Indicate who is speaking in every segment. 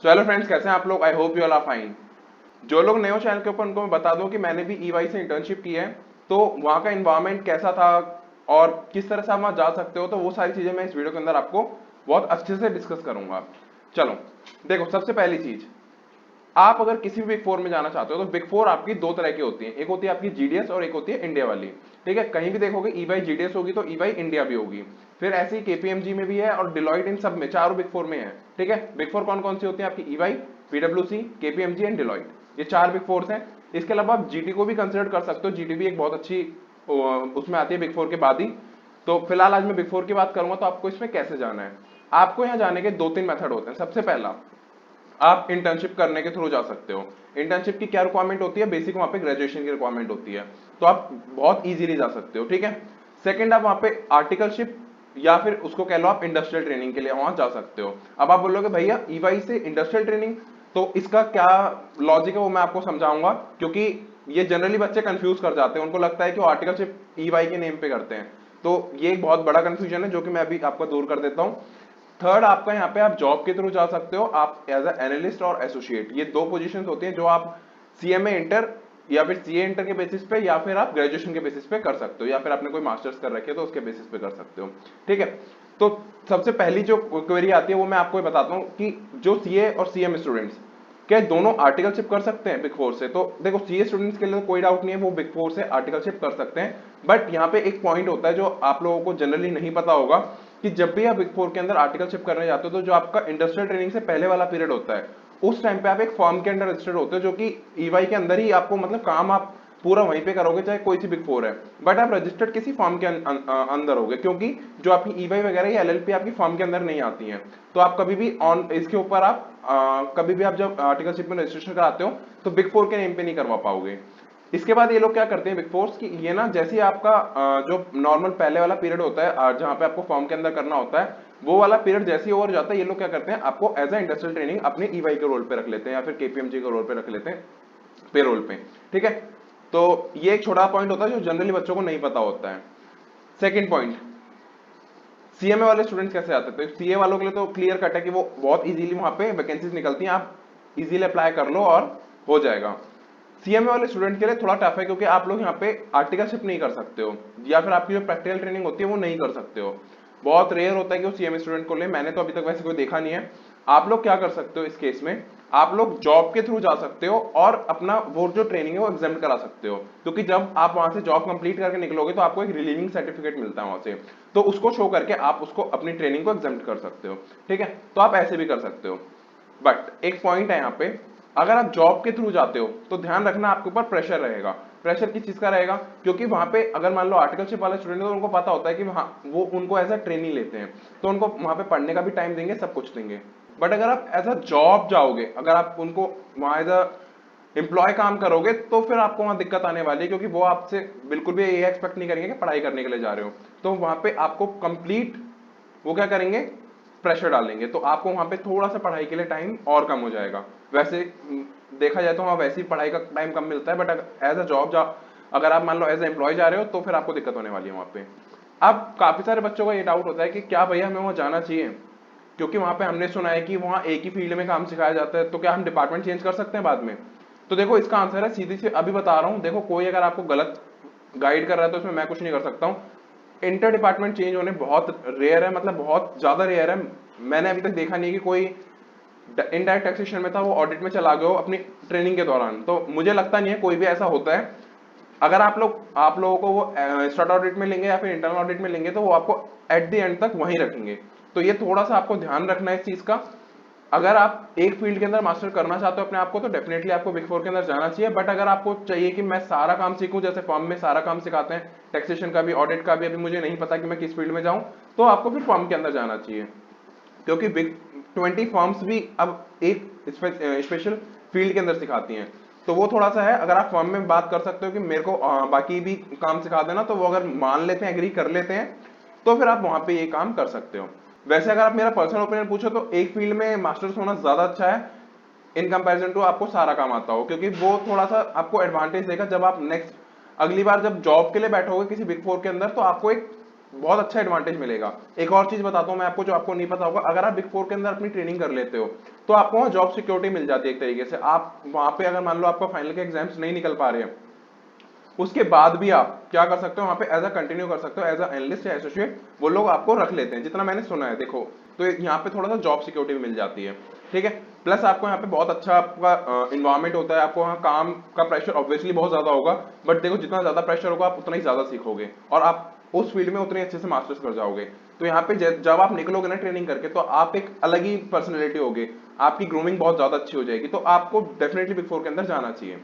Speaker 1: So hello friends, कैसे हैं आप लोग? I hope you all are fine. जो लोग नए हो चैनल के ऊपर उनको मैं बता दूं कि मैंने भी ईवाई से इंटर्नशिप की है। तो वहाँ का इन्वायरमेंट कैसा था और किस तरह से आप वहाँ जा सकते हो, तो वो सारी चीजें मैं इस वीडियो के अंदर आपको बहुत अच्छे से डिस्कस करूंगा। चलो देखो, सबसे पहली चीज, आप अगर किसी भी बिग फोर में जाना चाहते हो तो बिग फोर आपकी दो तरह की होती है। एक होती है आपकी जीडीएस और एक होती है इंडिया वाली। ठीक है, कहीं भी देखोगे ईवाई जीडीएस होगी तो ईवाई इंडिया भी होगी। फिर ऐसे ही केपीएमजी में भी है और डिलॉयट, इन सब में चारों बिग फोर में है। ठीक है, बिग फोर कौन कौन सी होती है आपकी? ईवाई, पीडब्ल्यूसी, केपीएमजी एंड डिलॉयट, ये चार बिग फोर्स हैं। इसके अलावा आप जीटी को भी कंसिडर कर सकते हो, जीटी भी एक बहुत अच्छी उसमें आती है बिग फोर के बाद ही। तो फिलहाल आज मैं बिग फोर की बात करूंगा। तो आपको इसमें कैसे जाना है, आपको यहाँ जाने के दो तीन मेथड होते हैं। सबसे पहला, आप इंटर्नशिप करने के थ्रू जा सकते हो। इंटर्नशिप की क्या रिक्वायरमेंट होती है? बेसिक वहां पे ग्रेजुएशन की रिक्वायरमेंट होती है, तो आप बहुत इजीली जा सकते हो। ठीक है, सेकंड, आप वहां पे आर्टिकलशिप या फिर उसको कह लो आप इंडस्ट्रियल ट्रेनिंग के लिए वहां जा सकते हो। अब आप बोलोगे भैया ईवाई से इंडस्ट्रियल ट्रेनिंग, तो इसका क्या लॉजिक है वो मैं आपको समझाऊंगा, क्योंकि ये जनरली बच्चे कंफ्यूज कर जाते हैं। उनको लगता है कि वो आर्टिकलशिप ईवाई के नेम पे करते हैं, तो ये एक बहुत बड़ा कंफ्यूजन है जो कि मैं अभी आपको दूर कर देता हूँ। थर्ड, आपका यहाँ पे आप जॉब के थ्रू जा सकते हो, आप एज अ एनालिस्ट और एसोसिएट, ये दो पोजीशंस होती हैं जो आप सीएमए इंटर या फिर सीए इंटर के बेसिस पे या फिर आप ग्रेजुएशन के बेसिस पे कर सकते हो, या फिर आपने कोई मास्टर्स कर रखे तो उसके बेसिस पे कर सकते हो। ठीक है, तो सबसे पहली जो क्वेरी आती है वो मैं आपको ये बताता हूँ कि जो सीए और सीएम स्टूडेंट्स, क्या दोनों आर्टिकलशिप कर सकते हैं बिग फोर से? तो देखो, सीए स्टूडेंट्स के लिए कोई डाउट नहीं है, वो बिग फोर से आर्टिकलशिप कर सकते हैं। बट यहाँ पे एक पॉइंट होता है जो आप लोगों को जनरली नहीं पता होगा, कि जब भी आप बिग फोर के अंदर आर्टिकलशिप करने जाते हो तो जो आपका इंडस्ट्रियल ट्रेनिंग से पहले वाला पीरियड होता है, उस टाइम पे आप एक फर्म के अंदर रजिस्टर्ड होते हो, जो कि ईवाई के अंदर ही आपको मतलब काम आप पूरा वहीं पे करोगे, चाहे कोई सी बिग फोर है। बट आप रजिस्टर्ड किसी फर्म के अंदर होगे, क्योंकि जो आपकी ईवाई वगैरह या एलएलपी आपकी फर्म के अंदर नहीं आती है। तो आप कभी भी ऑन इसके ऊपर आप कभी भी आप जब आर्टिकलशिप में रजिस्ट्रेशन कराते हो तो बिग फोर के नेम पे नहीं करवा पाओगे। इसके बाद ये लोग क्या करते हैं बिग फोर्स की, ये ना जैसे ही आपका जो नॉर्मल पहले वाला पीरियड होता है जहां पे आपको फॉर्म के अंदर करना होता है, वो वाला पीरियड जैसे ही ओवर जाता है, ये लोग क्या करते हैं आपको एज अ इंडस्ट्रियल ट्रेनिंग अपने ईवाई के रोल पे रख लेते हैं या फिर केपीएमजी के रोल पे रख लेते हैं, पेरोल पे। ठीक है, तो ये एक छोटा पॉइंट होता है जो जनरली बच्चों को नहीं पता होता है। सेकंड पॉइंट, सीएमए वाले स्टूडेंट्स कैसे आते हैं? तो सीए वालों के लिए तो क्लियर कट है कि वो बहुत इजीली वहां पे वैकेंसीज निकलती हैं, आप इजीली अप्लाई कर लो और हो जाएगा। सीएमए वाले स्टूडेंट के लिए थोड़ा टफ है, क्योंकि आप लोग यहाँ पे आर्टिकलशिप नहीं कर सकते हो, या फिर आपकी जो प्रैक्टिकल ट्रेनिंग होती है वो नहीं कर सकते हो। बहुत रेयर होता है कि वो सीएमए स्टूडेंट को ले, मैंने तो अभी तक वैसे कोई देखा नहीं है। आप लोग क्या कर सकते हो इस केस में, आप लोग जॉब के थ्रू जा सकते हो और अपना वो जो ट्रेनिंग है वो एग्जाम करा सकते हो, क्योंकि जब आप वहां से जॉब कंप्लीट करके निकलोगे तो आपको एक रिलीविंग सर्टिफिकेट मिलता है वहां से, तो उसको शो करके आप उसको अपनी ट्रेनिंग को एग्जाम कर सकते हो। ठीक है, तो आप ऐसे भी कर सकते हो। बट एक पॉइंट है यहाँ पे, अगर आप जॉब के थ्रू जाते हो तो ध्यान रखना आपके ऊपर प्रेशर रहेगा। प्रेशर किस चीज का रहेगा? क्योंकि वहां पे अगर मान लो आर्टिकलशिप वाले स्टूडेंट है तो उनको पता होता है कि वहां वो उनको एज अ ट्रेनिंग लेते हैं, तो उनको वहां पे पढ़ने का भी टाइम देंगे, सब कुछ देंगे। बट अगर आप एज अ जॉब जाओगे, अगर आप उनको वहां एज अ एम्प्लॉय काम करोगे, तो फिर आपको वहां दिक्कत आने वाली है, क्योंकि वो आपसे बिल्कुल भी ये एक्सपेक्ट नहीं करेंगे कि पढ़ाई करने के लिए जा रहे हो। तो वहां पे आपको कंप्लीट वो क्या करेंगे, प्रेशर डालेंगे, तो आपको वहां पे थोड़ा सा पढ़ाई के लिए टाइम और कम हो जाएगा। वैसे देखा जाए तो वहां वैसे ही पढ़ाई का टाइम कम मिलता है, बट एज अ जॉब जा अगर आप मान लो एज ए एम्प्लॉय जा रहे हो तो फिर आपको दिक्कत होने वाली है वहां पे। अब काफी सारे बच्चों का ये डाउट होता है कि क्या भैया हमें वहां जाना चाहिए, क्योंकि वहां पे हमने सुना है कि वहां एक ही फील्ड में काम सिखाया जाता है, तो क्या हम डिपार्टमेंट चेंज कर सकते हैं बाद में? तो देखो, इसका आंसर है सीधी सी अभी बता रहा हूं। देखो, कोई अगर आपको गलत गाइड कर रहा है तो इसमें मैं कुछ नहीं कर सकता हूं। इंटर डिपार्टमेंट चेंज होने बहुत रेयर है, मतलब बहुत ज्यादा रेयर है। मैंने अभी तक देखा नहीं कि कोई इनडायरेक्ट टैक्सेशन में था वो ऑडिट में चला गया हो अपनी ट्रेनिंग के दौरान, तो मुझे लगता नहीं है कोई भी ऐसा होता है। अगर आप लोगों को वो स्टार्ट ऑडिट में लेंगे या फिर इंटरनल ऑडिट में लेंगे तो वो आपको एट द एंड तक वहीं रखेंगे। तो ये थोड़ा सा आपको ध्यान रखना है इस चीज का। अगर आप एक फील्ड के अंदर मास्टर करना चाहते हो अपने आप को, तो डेफिनेटली आपको बिग फोर के अंदर जाना चाहिए। बट अगर आपको चाहिए कि मैं सारा काम सीखूं, जैसे फॉर्म में सारा काम सिखाते हैं, टैक्सेशन का भी, ऑडिट का भी, अभी मुझे नहीं पता कि मैं किस फील्ड में जाऊं, तो आपको फिर फॉर्म के अंदर जाना चाहिए, क्योंकि बिग 20 फॉर्म्स भी अब एक स्पेशल फील्ड के अंदर सिखाती हैं। तो वो थोड़ा सा है, अगर आप फॉर्म में बात कर सकते हो कि मेरे को बाकी भी काम सिखा देना, तो वो अगर मान लेते हैं, एग्री कर लेते हैं, तो फिर आप वहां पे ये काम कर सकते हो। वैसे अगर आप मेरा पर्सनल ओपिनियन पूछो तो एक फील्ड में मास्टर्स होना ज्यादा अच्छा है इन कंपैरिजन टू आपको सारा काम आता हो, क्योंकि वो थोड़ा सा आपको एडवांटेज देगा। जब आप नेक्स्ट अगली बार जब जॉब के लिए बैठोगे किसी बिग फोर के अंदर, तो आपको एक बहुत अच्छा एडवांटेज मिलेगा। एक और चीज बताता हूं मैं आपको जो आपको नहीं पता होगा, अगर आप बिग फोर के अंदर अपनी ट्रेनिंग कर लेते हो तो आपको वहाँ जॉब सिक्योरिटी मिल जाती है एक तरीके से। आप वहाँ पे अगर मान लो आपका फाइनल के एग्जाम्स नहीं निकल पा रहे हैं, उसके बाद भी आप क्या कर सकते हो, वहां पे एज अ कंटिन्यू कर सकते हो एज अ एनालिस्ट या एसोसिएट, वो लोग आपको रख लेते हैं जितना मैंने सुना है। देखो तो यहाँ पे थोड़ा सा जॉब सिक्योरिटी भी मिल जाती है, ठीक है। प्लस आपको यहाँ पे बहुत अच्छा आपका इन्वायरमेंट होता है, आपको वहाँ काम का प्रेशर ऑब्वियसली बहुत ज्यादा होगा, बट देखो जितना ज्यादा प्रेशर होगा आप उतना ही ज्यादा सीखोगे और आप उस फील्ड में उतने अच्छे से मास्टर्स कर जाओगे। तो यहाँ पे जब आप निकलोगे ना ट्रेनिंग करके, तो आप एक अलग ही पर्सनैलिटी होगे, आपकी ग्रूमिंग बहुत ज्यादा अच्छी हो जाएगी, तो आपको डेफिनेटली बिग फोर के अंदर जाना चाहिए।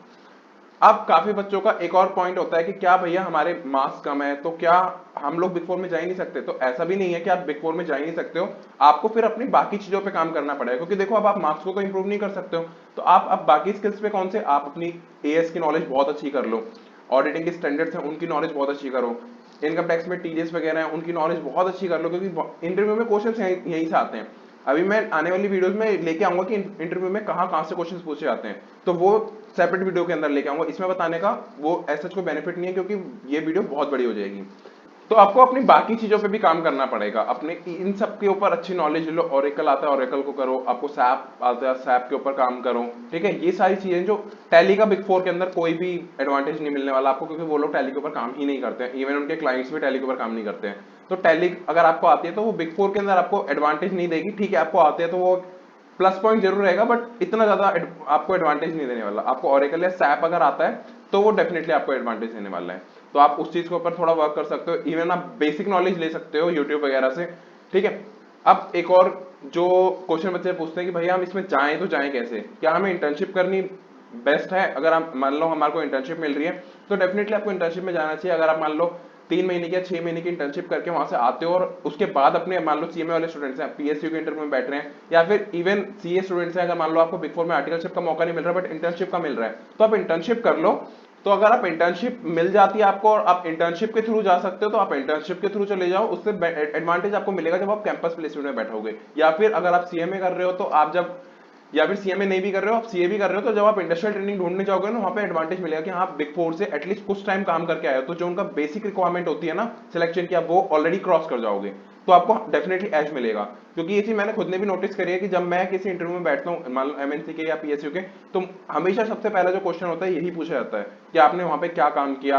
Speaker 1: अब काफी बच्चों का एक और पॉइंट होता है कि क्या भैया हमारे मार्क्स कम है तो क्या हम लोग बिग फोर में जा ही नहीं सकते? तो ऐसा भी नहीं है कि आप बिग फोर में जा ही नहीं सकते हो, आपको फिर अपनी बाकी चीजों पे काम करना पड़ेगा, क्योंकि देखो अब आप मार्क्स को तो इंप्रूव नहीं कर सकते हो, तो आप अब बाकी स्किल्स पे कौन से, आप अपनी एएस की नॉलेज बहुत अच्छी कर लो, ऑडिटिंग के स्टैंडर्ड्स हैं उनकी नॉलेज बहुत अच्छी करो, इनकम टैक्स में टीडीएस वगैरह है उनकी नॉलेज बहुत अच्छी कर लो, क्योंकि इंटरव्यू में क्वेश्चन यहीं से आते हैं। अभी मैं आने वाली वीडियोस में लेके आऊंगा कि इंटरव्यू में कहाँ कहाँ से क्वेश्चंस पूछे जाते हैं, तो वो सेपरेट वीडियो के अंदर लेके आऊंगा। इसमें बताने का वो ऐसा कोई बेनिफिट नहीं है, क्योंकि ये वीडियो बहुत बड़ी हो जाएगी। तो आपको अपनी बाकी चीजों पे भी काम करना पड़ेगा, अपने इन सब के ऊपर अच्छी नॉलेज लो। ओरेकल आता है ओरेकल को करो, आपको सैप आता है सैप के ऊपर काम करो, ठीक है। ये सारी चीजें जो टैली का बिग फोर के अंदर कोई भी एडवांटेज नहीं मिलने वाला आपको, क्योंकि वो लोग टैली के ऊपर काम ही नहीं करते हैं, इवन उनके क्लाइंट्स भी टैली के ऊपर काम नहीं करते हैं। तो टैली अगर आपको आती है तो वो बिग फोर के अंदर आपको एडवांटेज नहीं देगी, ठीक है। आपको आते हैं तो वो प्लस पॉइंट जरूर रहेगा, बट इतना ज्यादा आपको एडवांटेज नहीं देने वाला। आपको ओरेकल या सैप अगर आता है तो वो डेफिनेटली आपको एडवांटेज देने वाला है, तो आप उस चीज के ऊपर थोड़ा वर्क कर सकते हो। इवन आप बेसिक नॉलेज ले सकते हो यूट्यूब वगैरह से, ठीक है। अब एक और जो क्वेश्चन बच्चे पूछते हैं कि भैया हम इसमें जाएं तो जाएं कैसे, क्या हमें इंटर्नशिप करनी बेस्ट है? अगर आप मान लो हमारे को इंटर्नशिप मिल रही है तो डेफिनेटली आपको इंटर्नशिप में जाना चाहिए। अगर आप मान लो 3 महीने की या 6 महीने की इंटर्नशिप करके वहां से आते हो और उसके बाद अपने मान लो सीएमए वाले स्टूडेंट्स हैं, पीएसयू के इंटरव्यू में बैठ रहे हैं, या फिर इवन सीए स्टूडेंट्स हैं, अगर मान लो आपको बिग फोर में आर्टिकलशिप का मौका नहीं मिल रहा बट इंटर्नशिप का मिल रहा है, तो आप इंटर्नशिप कर लो। तो अगर आप इंटर्नशिप मिल जाती है आपको और आप इंटर्नशिप के थ्रू जा सकते हो, तो आप इंटर्नशिप के थ्रू चले जाओ, उससे एडवांटेज आपको मिलेगा जब आप कैंपस प्लेसमेंट में बैठोगे। या फिर अगर आप सीएमए कर रहे हो तो आप जब, या फिर सीएमए नहीं भी कर रहे हो आप सीए भी कर रहे हो, तो जब आप इंडस्ट्रियल ट्रेनिंग ढूंढने जाओगे ना, वहां पे एडवांटेज मिलेगा कि आप बिग फोर से एटलीस्ट कुछ टाइम काम करके आए हो, तो जो उनका बेसिक रिक्वायरमेंट होती है ना सिलेक्शन की, आप वो ऑलरेडी क्रॉस कर जाओगे, तो आपको डेफिनेटली एज मिलेगा। क्योंकि ये चीज मैंने खुद ने भी नोटिस करी है कि जब मैं किसी इंटरव्यू में बैठता हूँ, मान लो एमएनसी के या पीएसयू के, तो हमेशा सबसे पहला जो क्वेश्चन होता है यही पूछा जाता है कि आपने वहां पे क्या काम किया,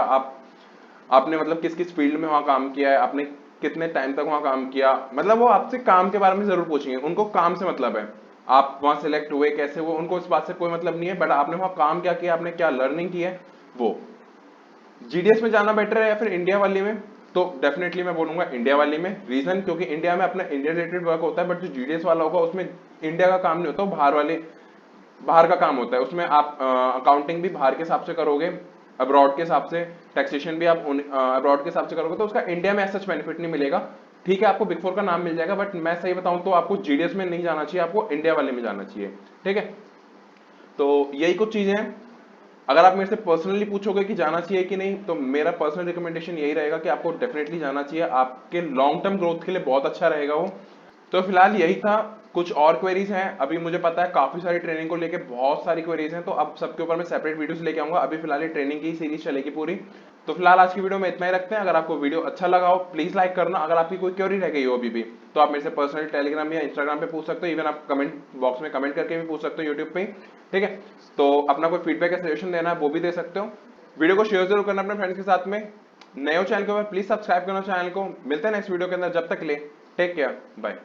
Speaker 1: आपने मतलब किस किस फील्ड में वहां काम किया है, आपने कितने टाइम तक वहां काम किया, मतलब वो आपसे काम के बारे में जरूर पूछेंगे, उनको काम से मतलब है। आप वहां सिलेक्ट हुए कैसे, वो उनको इस बात से कोई मतलब नहीं है, बट आपने वहां काम क्या किया, आपने क्या लर्निंग की है। वो जीडीएस में जाना बेटर है या फिर इंडिया वाली में, तो डेफिनेटली मैं बोलूंगा इंडिया वाली में। रीजन क्योंकि इंडिया में अपना इंडिया रिलेटेड वर्क होता है, बट जो जीडीएस वाला होगा उसमें इंडिया का काम नहीं होता, बाहर का काम होता है। उसमें आप अकाउंटिंग भी बाहर के हिसाब से करोगे, अब्रॉड के हिसाब से, टैक्सेशन भी आप अब्रॉड के हिसाब से करोगे, तो उसका इंडिया में ऐसा बेनिफिट नहीं मिलेगा। ठीक है आपको बिग फोर का नाम मिल जाएगा, बट मैं सही बताऊं तो आपको जीडीएस में नहीं जाना चाहिए, आपको इंडिया वाले में जाना चाहिए, ठीक है। तो यही कुछ चीजें हैं। अगर आप मेरे से पर्सनली पूछोगे कि जाना चाहिए कि नहीं, तो मेरा पर्सनल रिकमेंडेशन यही रहेगा कि आपको डेफिनेटली जाना चाहिए, आपके लॉन्ग टर्म ग्रोथ के लिए बहुत अच्छा रहेगा वो। तो फिलहाल यही था। कुछ और क्वेरीज हैं, अभी मुझे पता है काफी सारी ट्रेनिंग को लेके बहुत सारी क्वेरीज हैं, तो अब सबके ऊपर मैं सेपरेट वीडियोस लेके आऊंगा। अभी फिलहाल ये ट्रेनिंग की सीरीज चलेगी पूरी। तो फिलहाल आज की वीडियो में इतना ही रखते हैं। अगर आपको वीडियो अच्छा लगा हो प्लीज लाइक करना। अगर आपकी कोई क्वेरी रह गई हो अभी भी, तो आप मेरे से पर्सनल टेलीग्राम या इंस्टाग्राम पे पूछ सकते हो, इवन आप कमेंट बॉक्स में कमेंट करके भी पूछ सकते हो यूट्यूब पे, ठीक है। तो अपना कोई फीडबैक या सजेशन देना है वो भी दे सकते हो। वीडियो को शेयर जरूर करना अपने फ्रेंड्स के साथ में। नए हो चैनल के ऊपर प्लीज सब्सक्राइब करना चैनल को। मिलते हैं नेक्स्ट वीडियो के अंदर, जब तक ले टेक केयर, बाय।